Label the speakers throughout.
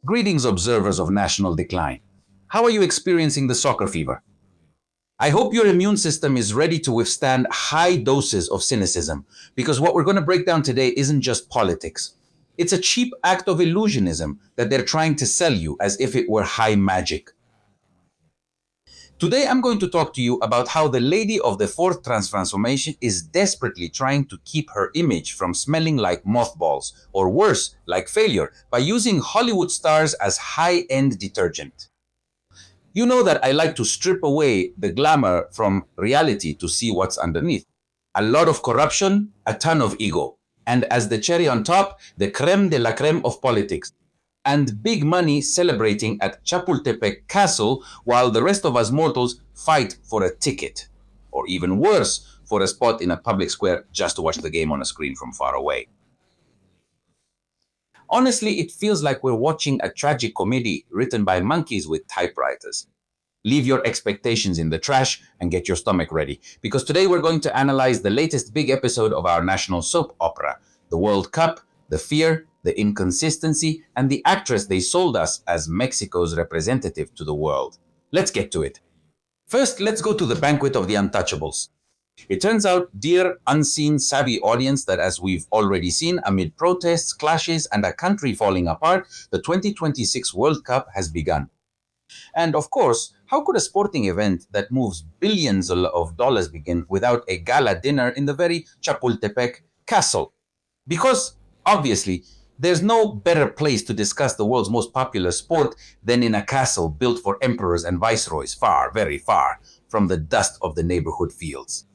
Speaker 1: Greetings, observers of national decline. How are you experiencing the soccer fever? I hope your immune system is ready to withstand high doses of cynicism, because what we're going to break down today isn't just politics. It's a cheap act of illusionism that they're trying to sell you as if it were high magic. Today, I'm going to talk to you about how the lady of the fourth transformation is desperately trying to keep her image from smelling like mothballs, or worse, like failure, by using Hollywood stars as high-end detergent. You know that I like to strip away the glamour from reality to see what's underneath. A lot of corruption, a ton of ego, and as the cherry on top, the creme de la creme of politics. And big money celebrating at Chapultepec Castle while the rest of us mortals fight for a ticket. Or even worse, for a spot in a public square just to watch the game on a screen from far away. Honestly, it feels like we're watching a tragic comedy written by monkeys with typewriters. Leave your expectations in the trash and get your stomach ready, because today we're going to analyze the latest big episode of our national soap opera, the World Cup, the fear, the inconsistency, and the actress they sold us as Mexico's representative to the world. Let's get to it. First, let's go to the banquet of the untouchables. It turns out, dear unseen savvy audience, that as we've already seen, amid protests, clashes, and a country falling apart, the 2026 World Cup has begun. And of course, how could a sporting event that moves billions of dollars begin without a gala dinner in the very Chapultepec castle? Because, obviously, there's no better place to discuss the world's most popular sport than in a castle built for emperors and viceroys far, very far from the dust of the neighborhood fields.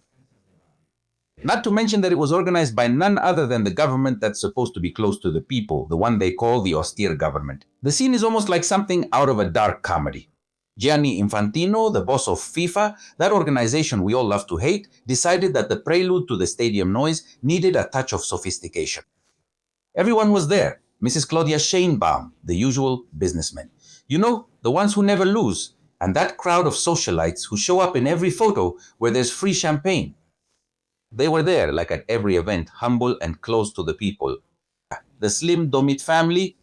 Speaker 1: Not to mention that it was organized by none other than the government that's supposed to be close to the people, the one they call the austere government. The scene is almost like something out of a dark comedy. Gianni Infantino, the boss of FIFA, that organization we all love to hate, decided that the prelude to the stadium noise needed a touch of sophistication. Everyone was there. Mrs. Claudia Sheinbaum, the usual businessmen. You know, the ones who never lose, and that crowd of socialites who show up in every photo where there's free champagne. They were there, like at every event, humble and close to the people. The slim Domit family,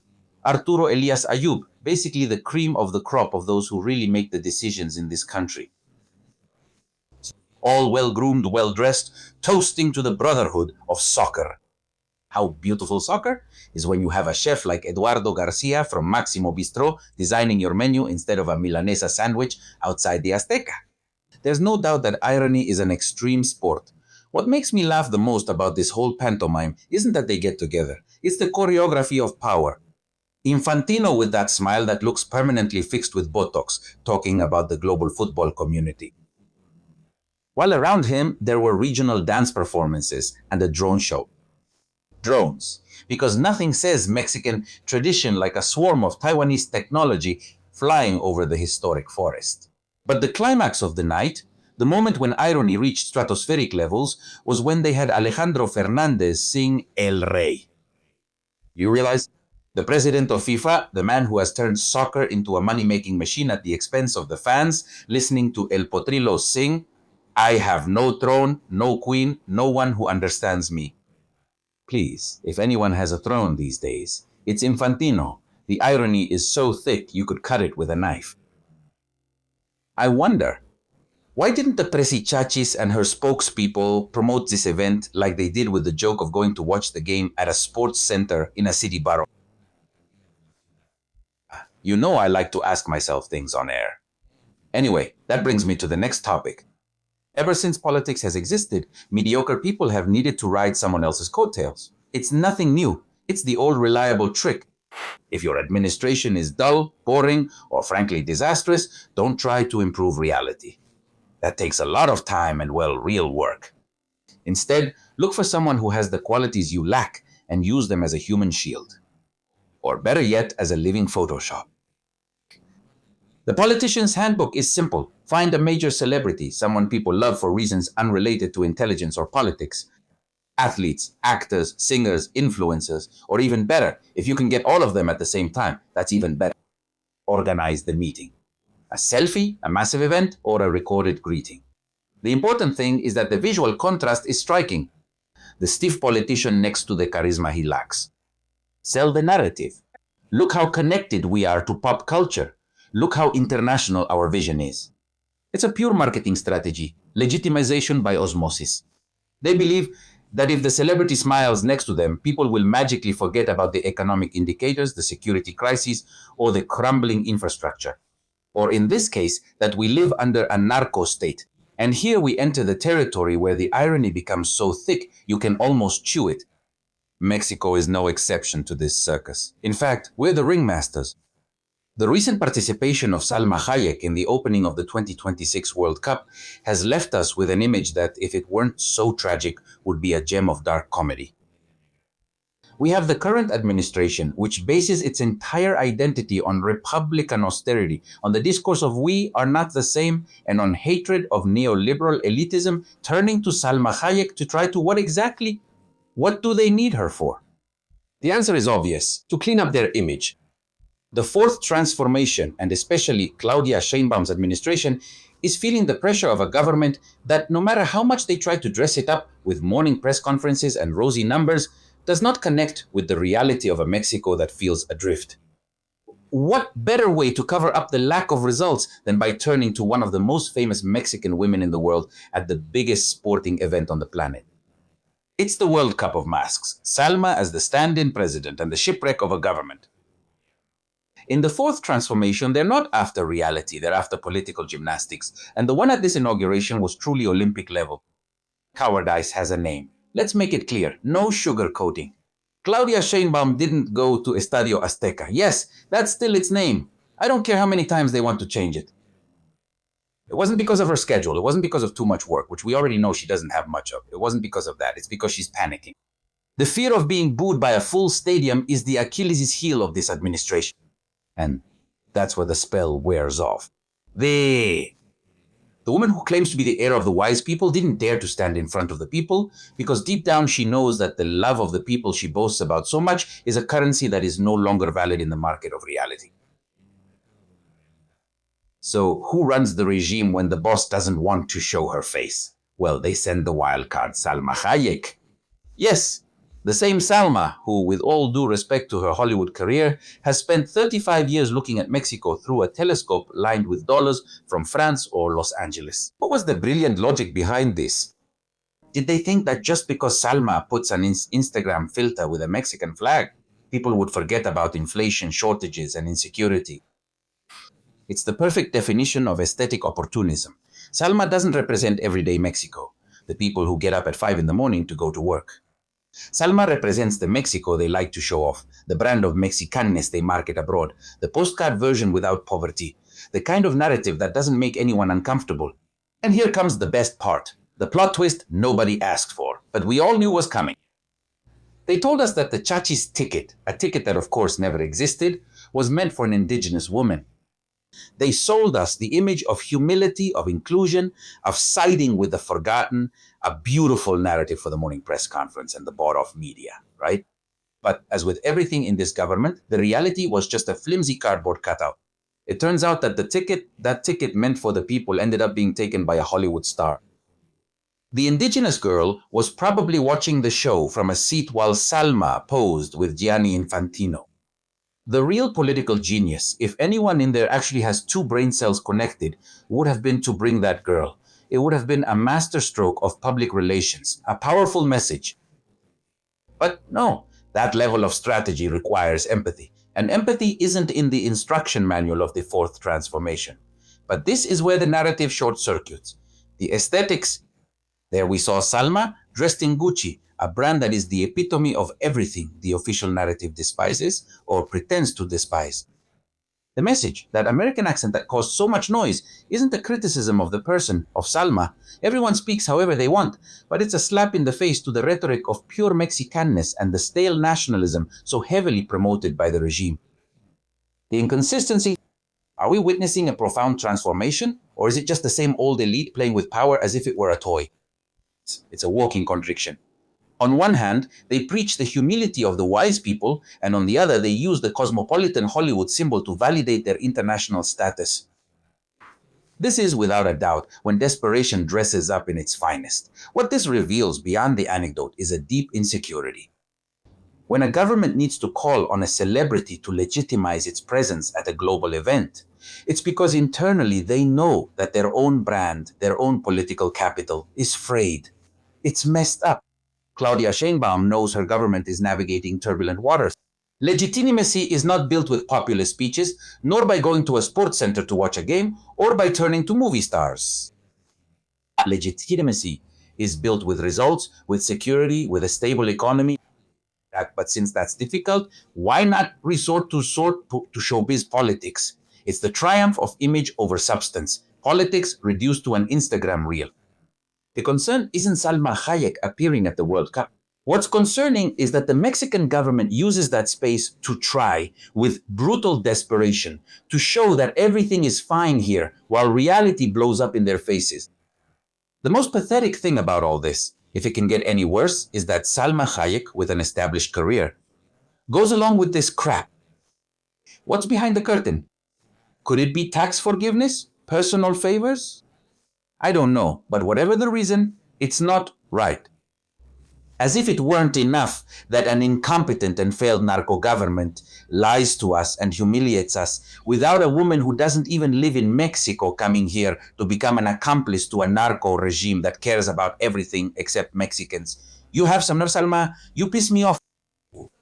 Speaker 1: Arturo Elias Ayub, basically the cream of the crop of those who really make the decisions in this country. All well-groomed, well-dressed, toasting to the brotherhood of soccer. How beautiful soccer is when you have a chef like Eduardo Garcia from Maximo Bistro designing your menu instead of a Milanesa sandwich outside the Azteca. There's no doubt that irony is an extreme sport. What makes me laugh the most about this whole pantomime isn't that they get together. It's the choreography of power. Infantino with that smile that looks permanently fixed with Botox, talking about the global football community. While around him, there were regional dance performances and a drone show. Drones, because nothing says Mexican tradition like a swarm of Taiwanese technology flying over the historic forest. But the climax of the night, the moment when irony reached stratospheric levels, was when they had Alejandro Fernandez sing El Rey. You realize? The president of FIFA, the man who has turned soccer into a money-making machine at the expense of the fans, listening to El Potrillo sing, I have no throne, no queen, no one who understands me. Please, if anyone has a throne these days, it's Infantino. The irony is so thick you could cut it with a knife. I wonder, why didn't the Presichachis and her spokespeople promote this event like they did with the joke of going to watch the game at a sports center in a city borough? You know I like to ask myself things on air. Anyway, that brings me to the next topic. Ever since politics has existed, mediocre people have needed to ride someone else's coattails. It's nothing new. It's the old reliable trick. If your administration is dull, boring, or frankly disastrous, don't try to improve reality. That takes a lot of time and, well, real work. Instead, look for someone who has the qualities you lack and use them as a human shield. Or better yet, as a living Photoshop. The politician's handbook is simple. Find a major celebrity, someone people love for reasons unrelated to intelligence or politics. Athletes, actors, singers, influencers, or even better, if you can get all of them at the same time, that's even better. Organize the meeting. A selfie, a massive event, or a recorded greeting. The important thing is that the visual contrast is striking. The stiff politician next to the charisma he lacks. Sell the narrative. Look how connected we are to pop culture. Look how international our vision is. It's a pure marketing strategy, legitimization by osmosis. They believe that if the celebrity smiles next to them, people will magically forget about the economic indicators, the security crisis, or the crumbling infrastructure. Or in this case, that we live under a narco state. And here we enter the territory where the irony becomes so thick you can almost chew it. Mexico is no exception to this circus. In fact, we're the ringmasters. The recent participation of Salma Hayek in the opening of the 2026 World Cup has left us with an image that, if it weren't so tragic, would be a gem of dark comedy. We have the current administration, which bases its entire identity on Republican austerity, on the discourse of we are not the same, and on hatred of neoliberal elitism, turning to Salma Hayek to try to what exactly? What do they need her for?
Speaker 2: The answer is obvious: to clean up their image.
Speaker 1: The fourth transformation, and especially Claudia Sheinbaum's administration, is feeling the pressure of a government that, no matter how much they try to dress it up with morning press conferences and rosy numbers, does not connect with the reality of a Mexico that feels adrift. What better way to cover up the lack of results than by turning to one of the most famous Mexican women in the world at the biggest sporting event on the planet? It's the World Cup of masks, Salma as the stand-in president and the shipwreck of a government. In the fourth transformation, they're not after reality, they're after political gymnastics. And the one at this inauguration was truly Olympic level. Cowardice has a name. Let's make it clear, no sugarcoating. Claudia Sheinbaum didn't go to Estadio Azteca. Yes, that's still its name. I don't care how many times they want to change it. It wasn't because of her schedule. It wasn't because of too much work, which we already know she doesn't have much of. It wasn't because of that. It's because she's panicking. The fear of being booed by a full stadium is the Achilles' heel of this administration. And that's where the spell wears off. The woman who claims to be the heir of the wise people didn't dare to stand in front of the people because deep down she knows that the love of the people she boasts about so much is a currency that is no longer valid in the market of reality. So who runs the regime when the boss doesn't want to show her face? Well, they send the wild card Salma Hayek. Yes, the same Salma, who, with all due respect to her Hollywood career, has spent 35 years looking at Mexico through a telescope lined with dollars from France or Los Angeles. What was the brilliant logic behind this? Did they think that just because Salma puts an Instagram filter with a Mexican flag, people would forget about inflation, shortages, and insecurity? It's the perfect definition of aesthetic opportunism. Salma doesn't represent everyday Mexico, the people who get up at 5 in the morning to go to work. Salma represents the Mexico they like to show off, the brand of Mexicanness they market abroad, the postcard version without poverty, the kind of narrative that doesn't make anyone uncomfortable. And here comes the best part, the plot twist nobody asked for, but we all knew was coming. They told us that the Chachi's ticket, a ticket that of course never existed, was meant for an indigenous woman. They sold us the image of humility, of inclusion, of siding with the forgotten, a beautiful narrative for the morning press conference and the bought-off media, right? But as with everything in this government, the reality was just a flimsy cardboard cutout. It turns out that that ticket meant for the people ended up being taken by a Hollywood star. The indigenous girl was probably watching the show from a seat while Salma posed with Gianni Infantino. The real political genius, if anyone in there actually has two brain cells connected, would have been to bring that girl. It would have been a masterstroke of public relations, a powerful message. But no, that level of strategy requires empathy. And empathy isn't in the instruction manual of the fourth transformation. But this is where the narrative short circuits. The aesthetics. There we saw Salma dressed in Gucci, a brand that is the epitome of everything the official narrative despises or pretends to despise. The message, that American accent that caused so much noise, isn't a criticism of the person, of Salma. Everyone speaks however they want, but it's a slap in the face to the rhetoric of pure Mexicanness and the stale nationalism so heavily promoted by the regime. The inconsistency. Are we witnessing a profound transformation, or is it just the same old elite playing with power as if it were a toy? It's a walking contradiction. On one hand, they preach the humility of the wise people, and on the other, they use the cosmopolitan Hollywood symbol to validate their international status. This is, without a doubt, when desperation dresses up in its finest. What this reveals beyond the anecdote is a deep insecurity. When a government needs to call on a celebrity to legitimize its presence at a global event, it's because internally they know that their own brand, their own political capital is frayed. It's messed up. Claudia Sheinbaum knows her government is navigating turbulent waters. Legitimacy is not built with populist speeches, nor by going to a sports center to watch a game, or by turning to movie stars. Legitimacy is built with results, with security, with a stable economy. But since that's difficult, why not resort to showbiz politics? It's the triumph of image over substance. Politics reduced to an Instagram reel. The concern isn't Salma Hayek appearing at the World Cup. What's concerning is that the Mexican government uses that space to try, with brutal desperation, to show that everything is fine here, while reality blows up in their faces. The most pathetic thing about all this, if it can get any worse, is that Salma Hayek, with an established career, goes along with this crap. What's behind the curtain? Could it be tax forgiveness? Personal favors? I don't know, but whatever the reason, it's not right. As if it weren't enough that an incompetent and failed narco government lies to us and humiliates us without a woman who doesn't even live in Mexico coming here to become an accomplice to a narco regime that cares about everything except Mexicans. You have some nerve, Salma. You piss me off.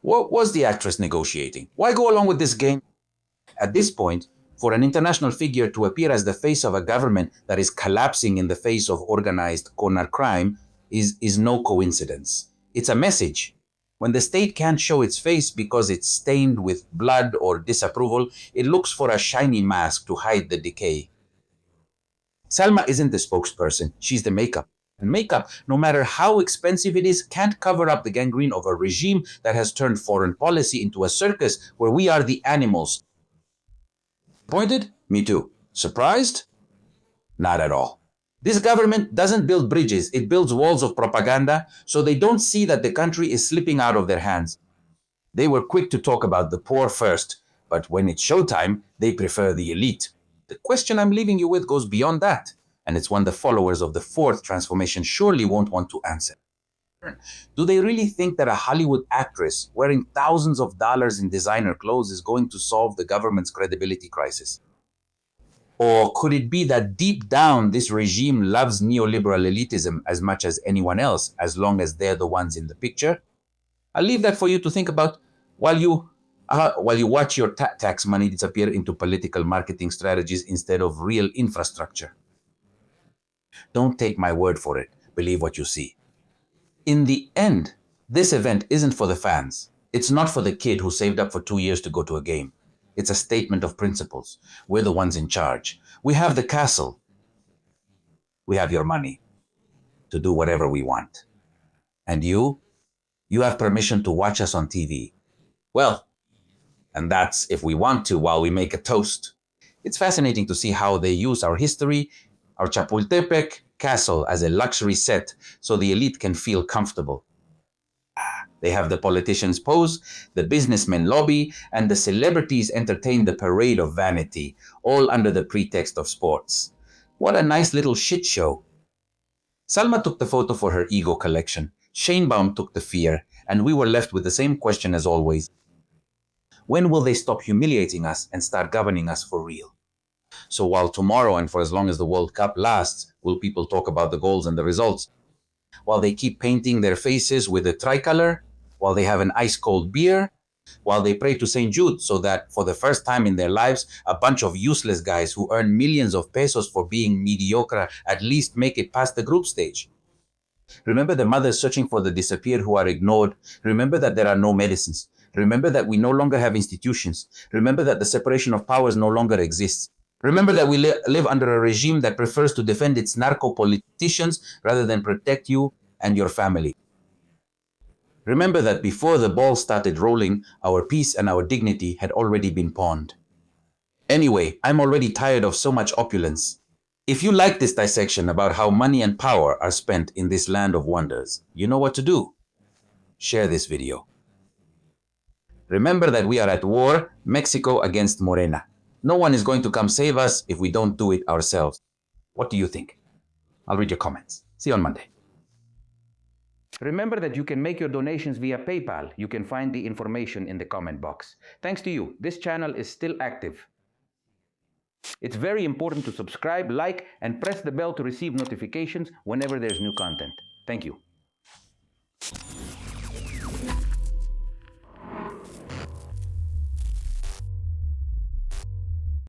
Speaker 1: What was the actress negotiating? Why go along with this game? At this point, for an international figure to appear as the face of a government that is collapsing in the face of organized corner crime is no coincidence. It's a message. When the state can't show its face because it's stained with blood or disapproval, it looks for a shiny mask to hide the decay. Salma isn't the spokesperson, she's the makeup. And makeup, no matter how expensive it is, can't cover up the gangrene of a regime that has turned foreign policy into a circus where we are the animals. Disappointed? Me too. Surprised? Not at all. This government doesn't build bridges, it builds walls of propaganda so they don't see that the country is slipping out of their hands. They were quick to talk about the poor first, but when it's showtime, they prefer the elite. The question I'm leaving you with goes beyond that, and it's one the followers of the fourth transformation surely won't want to answer. Do they really think that a Hollywood actress wearing thousands of dollars in designer clothes is going to solve the government's credibility crisis? Or could it be that deep down this regime loves neoliberal elitism as much as anyone else, as long as they're the ones in the picture? I'll leave that for you to think about while you watch your tax money disappear into political marketing strategies instead of real infrastructure. Don't take my word for it. Believe what you see. In the end, this event isn't for the fans. It's not for the kid who saved up for 2 years to go to a game. It's a statement of principles. We're the ones in charge. We have the castle. We have your money to do whatever we want. And you have permission to watch us on TV. Well, and that's if we want to while we make a toast. It's fascinating to see how they use our history, our Chapultepec castle as a luxury set so the elite can feel comfortable. They have the politicians pose, the businessmen lobby, and the celebrities entertain the parade of vanity, all under the pretext of sports. What a nice little shit show. Salma took the photo for her ego collection. Sheinbaum took the fear, and we were left with the same question as always. When will they stop humiliating us and start governing us for real? So while tomorrow and for as long as the World Cup lasts, will people talk about the goals and the results? While they keep painting their faces with the tricolor, while they have an ice-cold beer, while they pray to St. Jude so that for the first time in their lives, a bunch of useless guys who earn millions of pesos for being mediocre at least make it past the group stage. Remember the mothers searching for the disappeared who are ignored. Remember that there are no medicines. Remember that we no longer have institutions. Remember that the separation of powers no longer exists. Remember that we live under a regime that prefers to defend its narco politicians rather than protect you and your family. Remember that before the ball started rolling, our peace and our dignity had already been pawned. Anyway, I'm already tired of so much opulence. If you like this dissection about how money and power are spent in this land of wonders, you know what to do. Share this video. Remember that we are at war, Mexico against Morena. No one is going to come save us if we don't do it ourselves. What do you think? I'll read your comments. See you on Monday. Remember that you can make your donations via PayPal. You can find the information in the comment box. Thanks to you, this channel is still active. It's very important to subscribe, like, and press the bell to receive notifications whenever there's new content. Thank you.